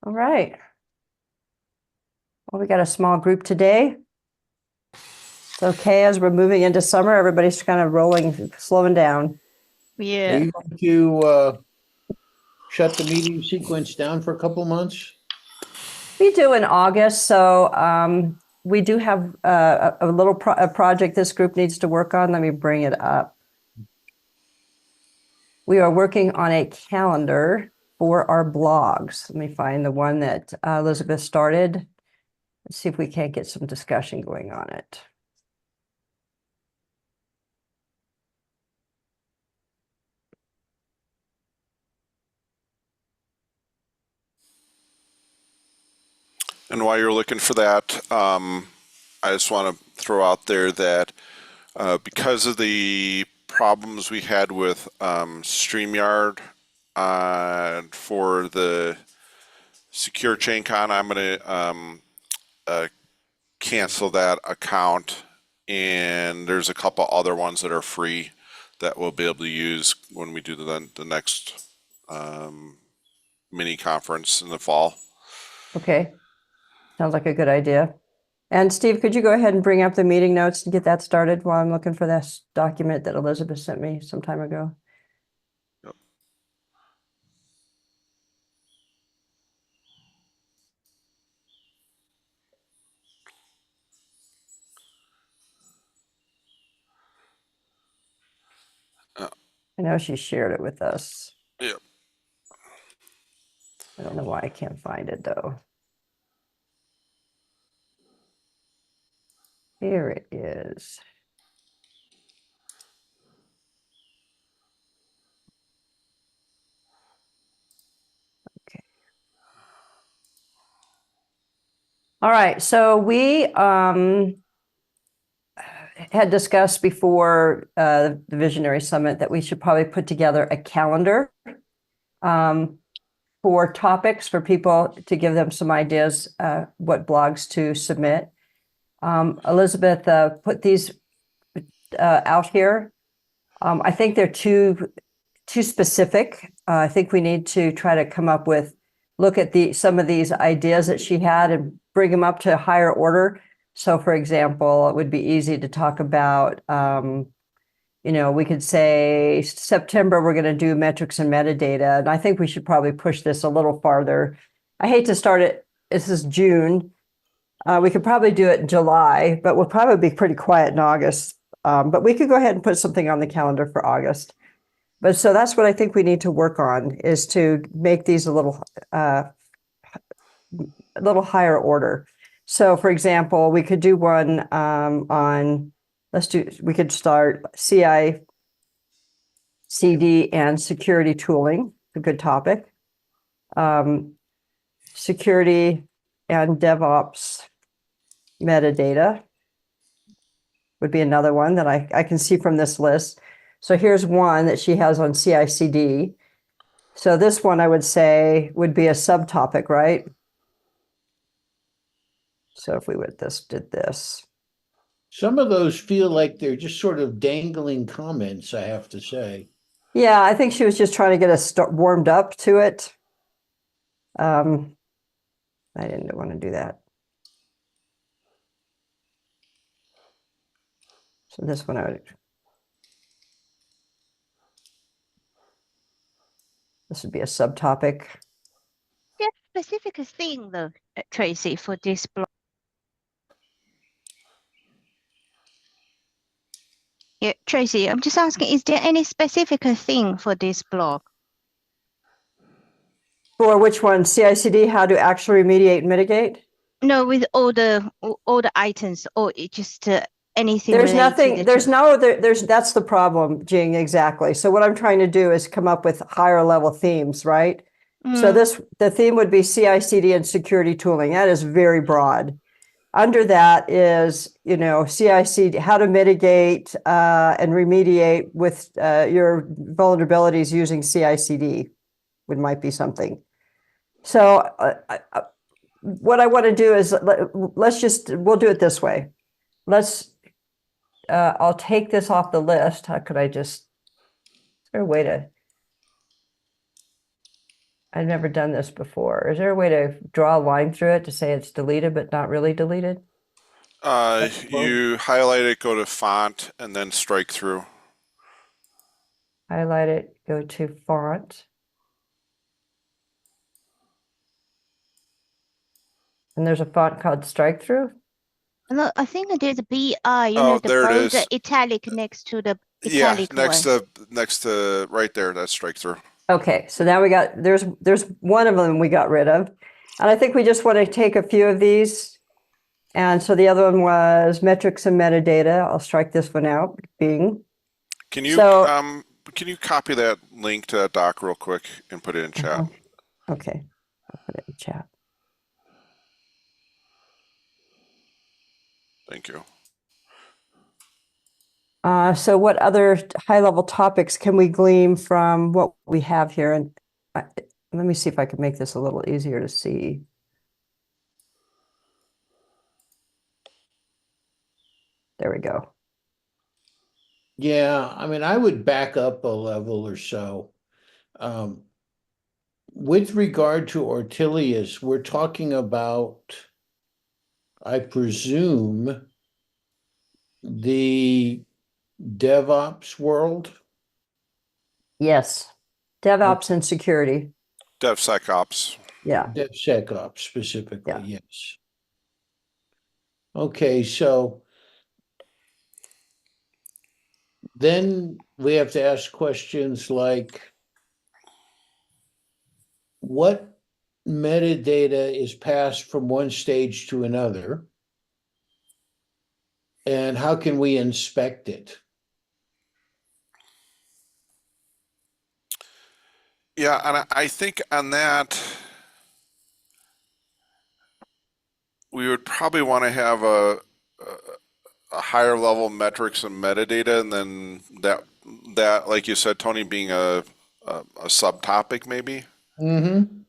All right. Well, we got a small group today. It's okay as we're moving into summer. Everybody's kind of rolling, slowing down. Are Yeah. you going to shut the meeting sequence down for a couple months? We do in August, so we do have a little project this group needs to work on. Let me bring it up. We are working on a calendar for our blogs. Let me find the one that Elizabeth started. Let's see if we can't get some discussion going on it. And while you're looking for that, I just want to throw out there that because of the problems we had with StreamYard for the SecureChainCon, I'm going to cancel that account. And there's a couple other ones that are free that we'll be able to use when we do the next mini conference in the fall. Okay. Sounds like a good idea. And Steve, could you go ahead and bring up the meeting notes and get that started while I'm looking for this document that Elizabeth sent me some time ago? Yep. I know she shared it with us. Yep. I don't know why I can't find it though. Here it is. Okay. All right, so we had discussed before the Visionary Summit that we should probably put together a calendar for topics for people to give them some ideas what blogs to submit. Elizabeth put these out here. I think they're too specific. I think we need to try to come up with, look at some of these ideas that she had and bring them up to a higher order. So for example, it would be easy to talk about, we could say September, we're going to do metrics and metadata. And I think we should probably push this a little farther. I hate to start it. This is June. We could probably do it in July, but we'll probably be pretty quiet in August. But we could go ahead and put something on the calendar for August. But so that's what I think we need to work on, is to make these a little higher order. So for example, we could do one on, we could start CI, CD and security tooling, a good topic. Security and DevOps metadata would be another one that I can see from this list. So here's one that she has on CI/CD. So this one I would say would be a subtopic, right? So if we did this. Some of those feel like they're just sort of dangling comments, I have to say. Yeah, I think she was just trying to get us warmed up to it. I didn't want to do that. So this one this would be a subtopic. Yeah, specific thing though, Tracy, for this blog. Yeah, Tracy, I'm just asking, is there any specific thing for this blog? For which one? CI/CD, how to actually remediate and mitigate? No, with all the items, or it just anything. There's nothing, that's the problem, Jing, exactly. So what I'm trying to do is come up with higher level themes, right? So the theme would be CI/CD and security tooling. That is very broad. Under that is, CI/CD, how to mitigate and remediate with your vulnerabilities using CI/CD might be something. So what I want to do is we'll do it this way. I'll take this off the list. How could I is there a way to? I've never done this before. Is there a way to draw a line through it to say it's deleted but not really deleted? You highlight it, go to font, and then strike through. Highlight it, go to font. And there's a font called strike through. No, I think there's a BI, Oh, the there it bold is. italic next to the Yeah, italic next one. to right there, that's strike through. Okay, so now we got, there's one of them we got rid of. And I think we just want to take a few of these. And so the other one was metrics and metadata. I'll strike this one out, Bing. Can you So- can you copy that link to that doc real quick and put it in chat? Okay, I'll put it in chat. Thank you. So what other high-level topics can we glean from what we have here? And let me see if I can make this a little easier to see. There we go. Yeah, I mean, I would back up a level or so. With regard to Ortelius, we're talking about, I presume, the DevOps world. Yes, DevOps and security. DevSecOps. Yeah. DevSecOps specifically, Yeah. yes. Okay, so then we have to ask questions like, what metadata is passed from one stage to another? And how can we inspect it? Yeah, and I think on that, we would probably want to have a higher level metrics and metadata, and then that like you said, Tony, being a subtopic maybe. Mm-hmm.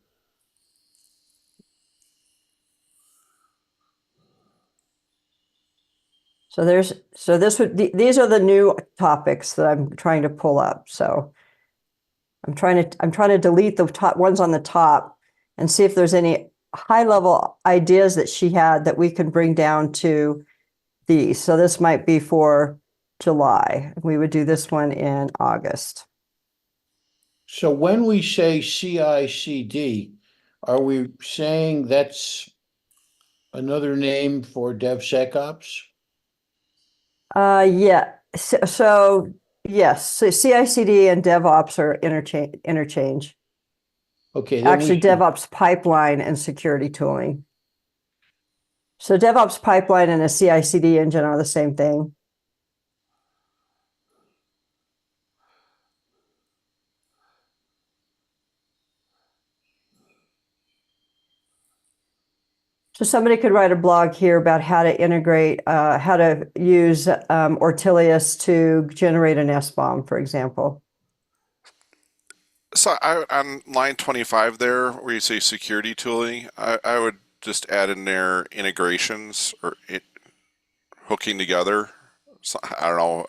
These are the new topics that I'm trying to pull up. So I'm trying to delete the top ones on the top and see if there's any high level ideas that she had that we can bring down to these. So this might be for July. We would do this one in August. So when we say CI/CD, are we saying that's another name for DevSecOps? Yeah. So yes, so CI/CD and DevOps are interchange. Okay, then Actually, DevOps pipeline and security tooling. So DevOps pipeline and a CI/CD engine are the same thing. So somebody could write a blog here about how to integrate, how to use Ortelius to generate an SBOM, for example. So on line 25 there, where you say security tooling, I would just add in there integrations or hooking together. So, I don't know,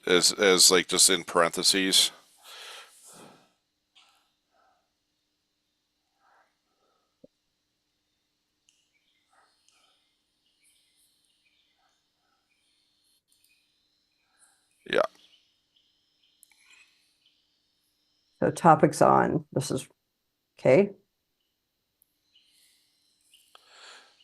as like just in parentheses. Yeah. So topics on, this is, okay.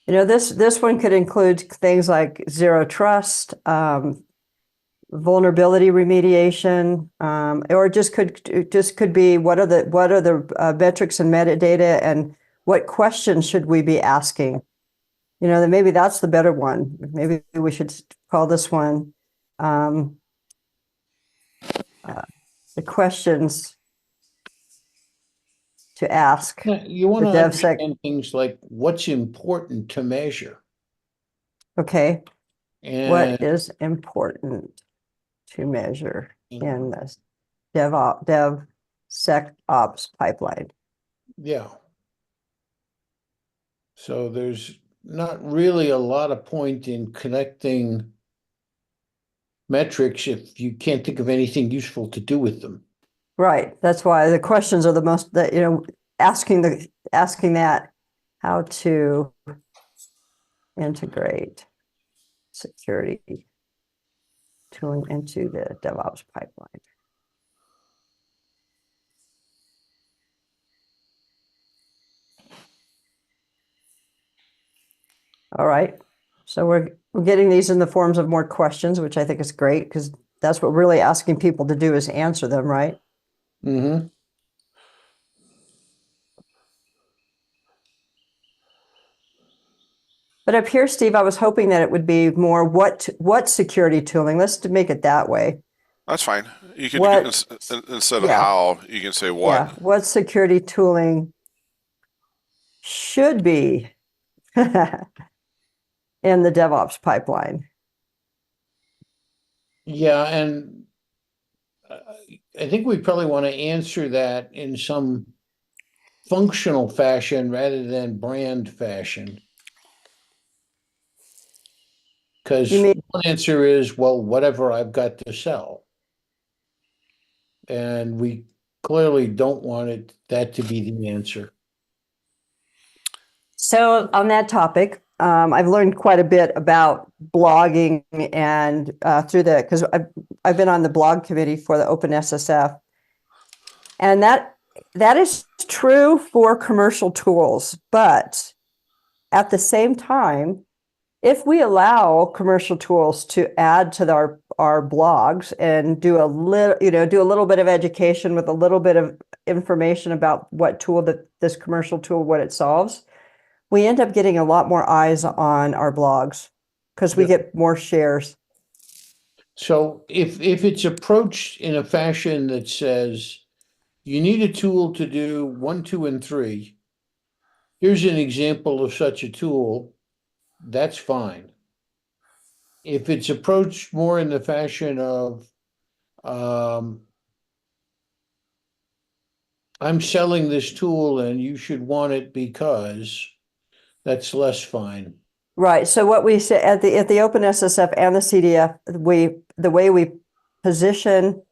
You know, this one could include things like zero trust, vulnerability remediation, or just could be what are the metrics and metadata, and what questions should we be asking? You know, then maybe that's the better one. Maybe we should call this one the questions to ask. you want to the DevSec. understand things like what's important to measure. Okay, And what is important to measure in this DevSecOps pipeline? yeah. So there's not really a lot of point in connecting metrics if you can't think of anything useful to do with them. Right. That's why the questions are the most, that, asking that, how to integrate security tooling into the DevOps pipeline. All right. So we're getting these in the forms of more questions, which I think is great, because that's what we're really asking people to do, is answer them, right? Mm-hmm. But up here, Steve, I was hoping that it would be more what security tooling. Let's make it that way. That's fine. You could What- instead of yeah. how, you can say what. Yeah, what security tooling should be in the DevOps pipeline. Yeah, and I think we probably want to answer that in some functional fashion rather than brand fashion. Because You mean- one answer is, well, whatever I've got to sell. And we clearly don't want that to be the answer. So on that topic, I've learned quite a bit about blogging and through because I've been on the blog committee for the OpenSSF, and that is true for commercial tools. But at the same time, if we allow commercial tools to add to our blogs and do a little bit of education with a little bit of information about what tool this commercial tool, what it solves, we end up getting a lot more eyes on our blogs because we get more shares. So if it's approached in a fashion that says, you need a tool to do 1, 2, and 3, here's an example of such a tool, that's fine. If it's approached more in the fashion of, I'm selling this tool and you should want it because, that's less fine. Right. So what we say at the OpenSSF and the CDF, the way we position,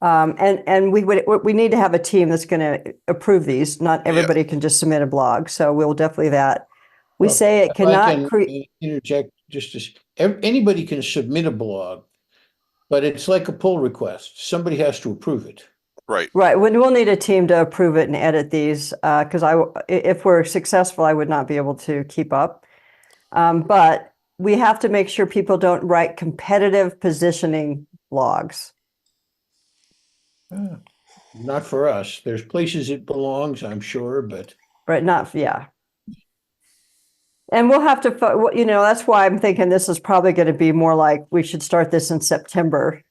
and we need to have a team that's going to approve these. Not everybody can just submit a blog. So we'll definitely that. We Well, say it if I cannot can create. interject anybody can submit a blog, but it's like a pull request. Somebody has to approve it. Right. Right. We'll need a team to approve it and edit these because if we're successful, I would not be able to keep up. But we have to make sure people don't write competitive positioning blogs. Not for us. There's places it belongs, I'm sure, but Right. Not, yeah. And we'll have to, that's why I'm thinking this is probably going to be more like we should start this in September,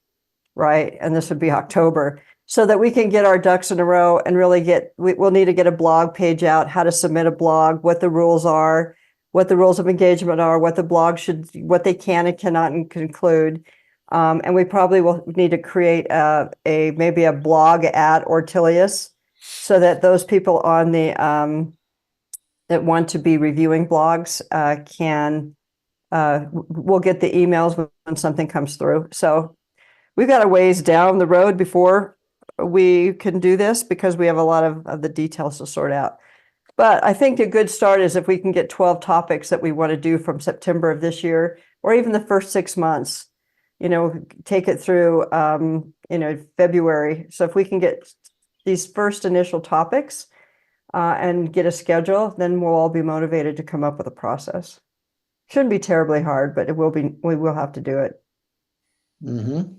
right? And this would be October, so that we can get our ducks in a row and really we'll need to get a blog page out, how to submit a blog, what the rules are, what the rules of engagement are, what the blog what they can and cannot include. And we probably will need to create maybe a blog at Ortelius, so that those people on the that want to be reviewing blogs we'll get the emails when something comes through. So we've got a ways down the road before we can do this, because we have a lot of the details to sort out. But I think a good start is if we can get 12 topics that we want to do from September of this year, or even the first 6 months, take it through, February. So if we can get these first initial topics and get a schedule, then we'll all be motivated to come up with a process. Shouldn't be terribly hard, but we will have to do it. mm-hmm.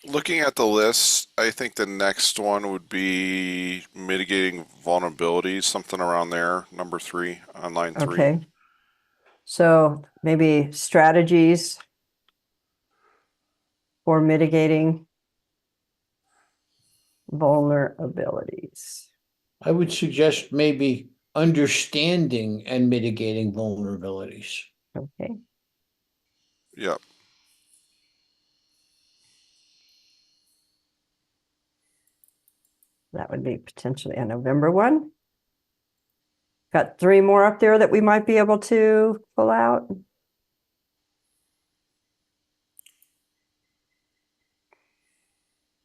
Looking at the list, I think the next one would be mitigating vulnerabilities, something around there, number 3 on line 3. Okay. So maybe strategies for mitigating vulnerabilities. I would suggest maybe understanding and mitigating vulnerabilities. Okay. Yep. That would be potentially a November one. Got 3 more up there that we might be able to pull out.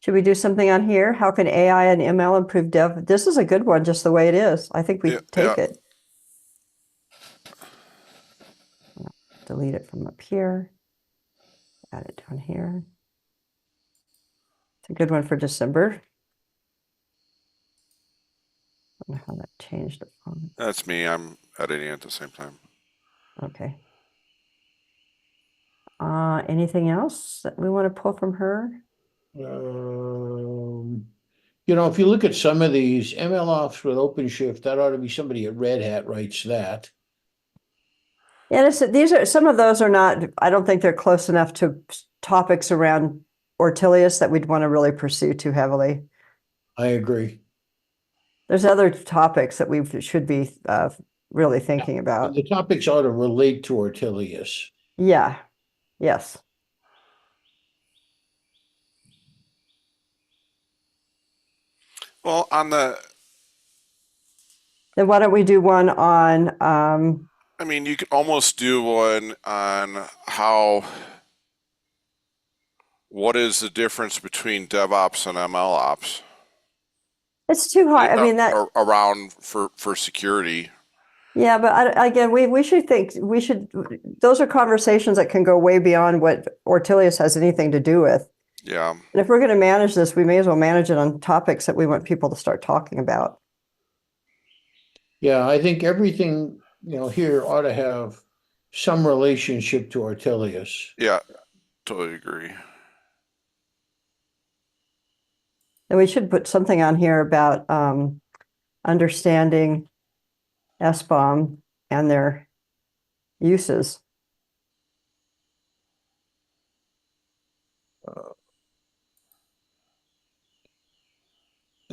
Should we do something on here? How can AI and ML improve dev? This is a good one, just the way it is. I think we Yeah, take yeah. it. Delete it from up here. Add it down here. It's a good one for December. I don't know how that changed the font. That's me. I'm editing at the same time. Okay. Anything else that we want to pull from her? You know, if you look at some of these MLOps with OpenShift, that ought to be somebody at Red Hat writes that. Yeah, these are some of those are not. I don't think they're close enough to topics around Ortelius that we'd want to really pursue too heavily. I agree. There's other topics that we should be really thinking about. The topics ought to relate to Ortelius. Yeah. Yes. Well, on the, Then why don't we do one on I mean, you could almost do one on what is the difference between DevOps and MLOps? it's too hard. I mean that around for security. yeah, but again, we should those are conversations that can go way beyond what Ortelius has anything to do with. Yeah. And if we're going to manage this, we may as well manage it on topics that we want people to start talking about. Yeah, I think everything, you know, here ought to have some relationship to Ortelius. Yeah. Totally agree. And we should put something on here about understanding SBOM and their uses.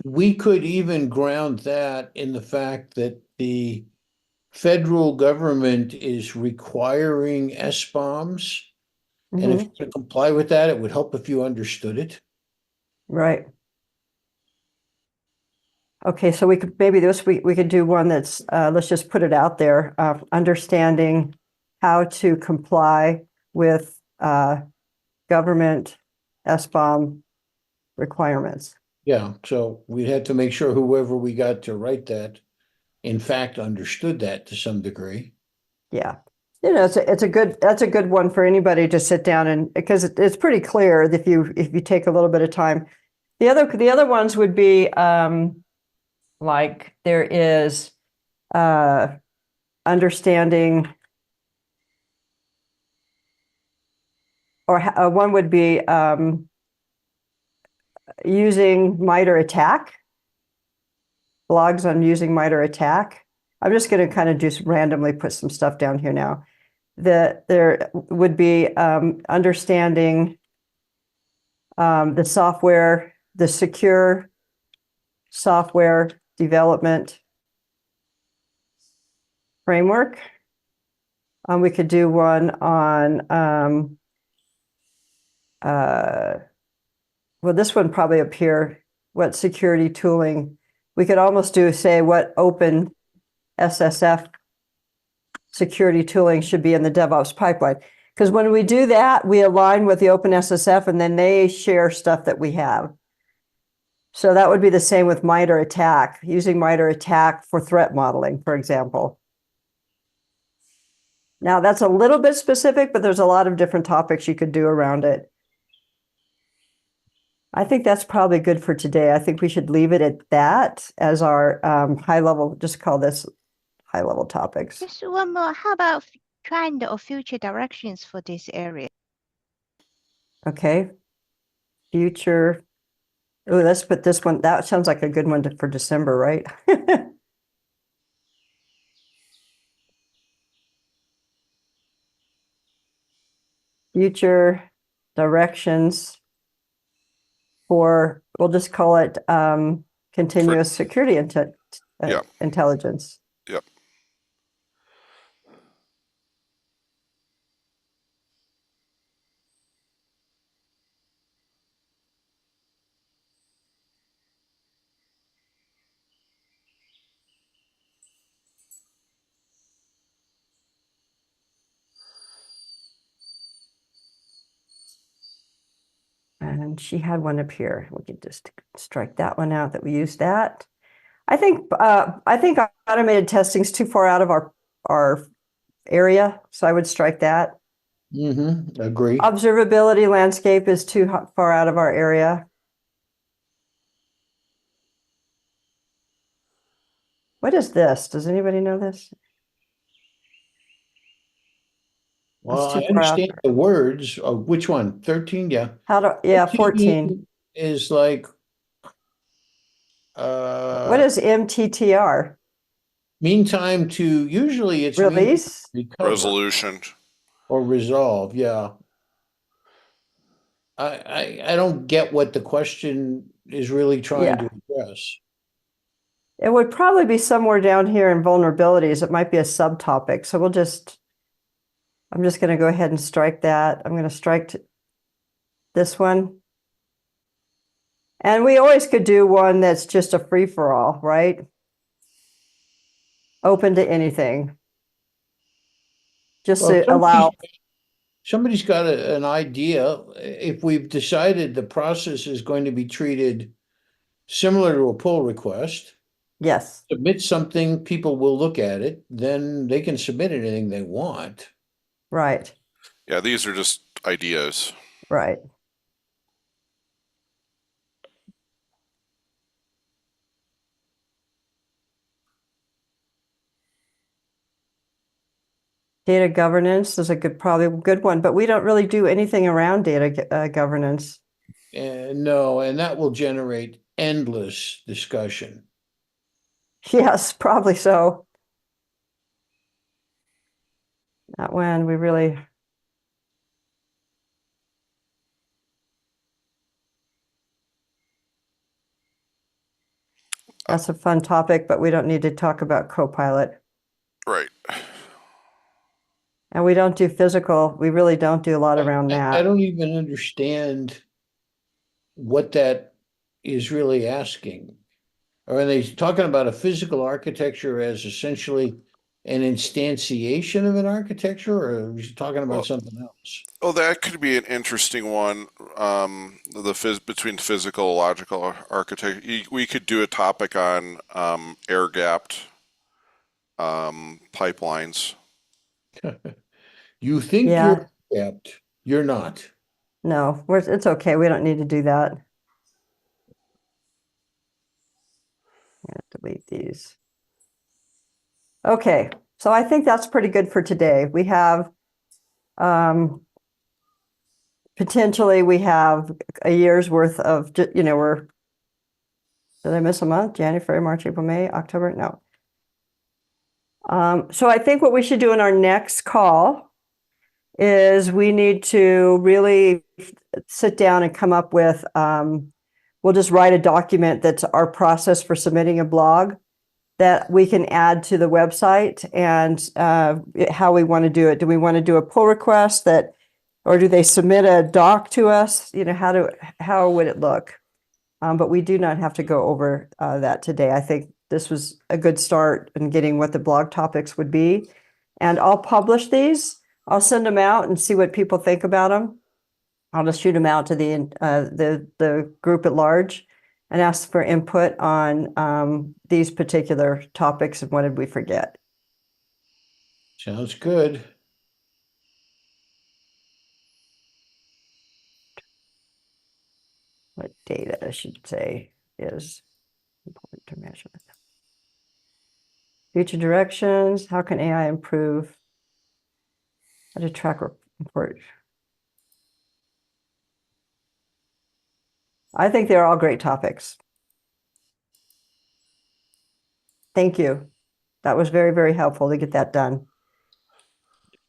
We could even ground that in the fact that the federal government is requiring SBOMs. And if Mhm. you comply with that, it would help if you understood it. Right. Okay, so we could maybe we could do one that's let's just put it out there, understanding how to comply with government SBOM requirements. Yeah, so we'd have to make sure whoever we got to write that, in fact, understood that to some degree. Yeah. You know, that's a good one for anybody to sit down and because it's pretty clear if you take a little bit of time. The other ones would be like there is understanding, or one would be using MITRE ATT&CK, blogs on using MITRE ATT&CK. I'm just going to kind of just randomly put some stuff down here now. There would be understanding the software, the secure software development framework. We could do one on, well, this one probably up here, what security tooling. We could almost say what open SSF security tooling should be in the DevOps pipeline. Because when we do that, we align with the open SSF and then they share stuff that we have. So that would be the same with MITRE ATT&CK, using MITRE ATT&CK for threat modeling, for example. Now that's a little bit specific, but there's a lot of different topics you could do around it. I think that's probably good for today. I think we should leave it at that as our high level, just call this high level topics. Just one more. How about trend or future directions for this area? Okay. Future. Oh, let's put this one. That sounds like a good one for December, right? Future directions for, we'll just call it continuous security intelligence. Yep. And she had one up here. We could just strike that one out that we used that. I think automated testing is too far out of our area, so I would strike that. Agree. Observability landscape is too far out of our area. What is this? Does anybody know this? Well, too I far out understand the words. Oh, which one? 13? Yeah. Yeah, 14. Is like What is MTTR? meantime to usually it's mean Release? recover Resolution. or resolve. Yeah. I don't get what the question is really trying to address. It would probably be somewhere down here in vulnerabilities. It might be a subtopic. So I'm just going to go ahead and strike that. I'm going to strike this one. And we always could do one that's just a free-for-all, right? Open to anything. Just Well, to allow. somebody's got an idea. If we've decided the process is going to be treated similar to a pull request, Yes, submit something, people will look at it, then they can submit anything they want. right, Yeah, these are just ideas. right. Data governance is probably a good one, but we don't really do anything around data governance. And no, and that will generate endless discussion. Yes, probably so. Not when we really. That's a fun topic, but we don't need to talk about Copilot. Right. And we don't do physical. We really don't do a lot around I that. don't even understand what that is really asking. Are they talking about a physical architecture as essentially an instantiation of an architecture, or are we talking about something else? Oh, that could be an interesting one. Between physical, logical architecture. We could do a topic on air-gapped pipelines. You think Yeah. you're apt, you're not. No, it's okay. We don't need to do that. I'm gonna delete these. Okay, so I think that's pretty good for today. We have potentially we have a year's worth of, did I miss a month? January, February, March, April, May, October? No. So I think what we should do in our next call is we need to really sit down and come up with, we'll just write a document that's our process for submitting a blog that we can add to the website, and how we want to do it. Do we want to do a pull request or do they submit a doc to us? How would it look? But we do not have to go over that today. I think this was a good start in getting what the blog topics would be. And I'll publish these. I'll send them out and see what people think about them. I'll just shoot them out to the group at large and ask for input on these particular topics and what did we forget. Sounds good. What data, I should say, is important to measure. Future directions, how can AI improve? How to track report. I think they're all great topics. Thank you. That was very, very helpful to get that done.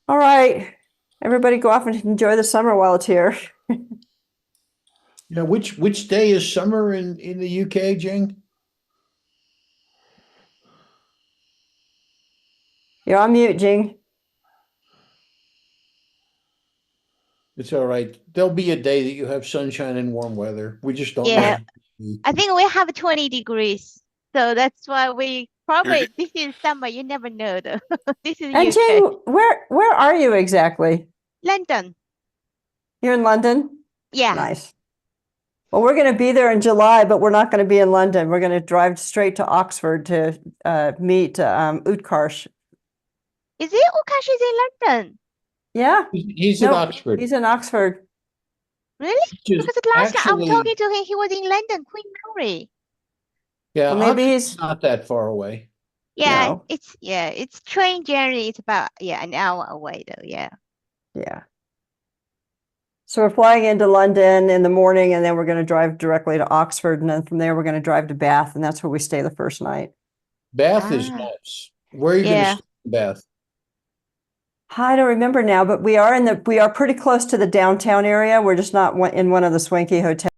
All right, everybody go off and enjoy the summer while it's here. Now, which day is summer in the UK, Jing? You're on mute, Jing. It's all right. There'll be a day that you have sunshine and warm weather. We just don't Yeah. know. I think we have 20 degrees. So that's why we probably, this is summer, you never know though. This is And UK. Jing, where are you exactly? London. You're in London? Yeah. Nice. Well, we're going to be there in July, but we're not going to be in London. We're going to drive straight to Oxford to meet Utkarsh. Is it Ukash is in London? Yeah, He's at no, Oxford. he's in Oxford. Really? Which is Because the last time I'm actually- talking to him, he was in London, Queen Mary. Yeah, Well, maybe Oxford's he's not that far away. Yeah, No. it's train journey. It's about an hour away though. Yeah. yeah. So we're flying into London in the morning, and then we're going to drive directly to Oxford, and then from there we're going to drive to Bath, and that's where we stay the first night. Bath is Ah. nice. Where are you going Yeah. to stay in Bath? I don't remember now, but we are pretty close to the downtown area. We're just not in one of the swanky hotels.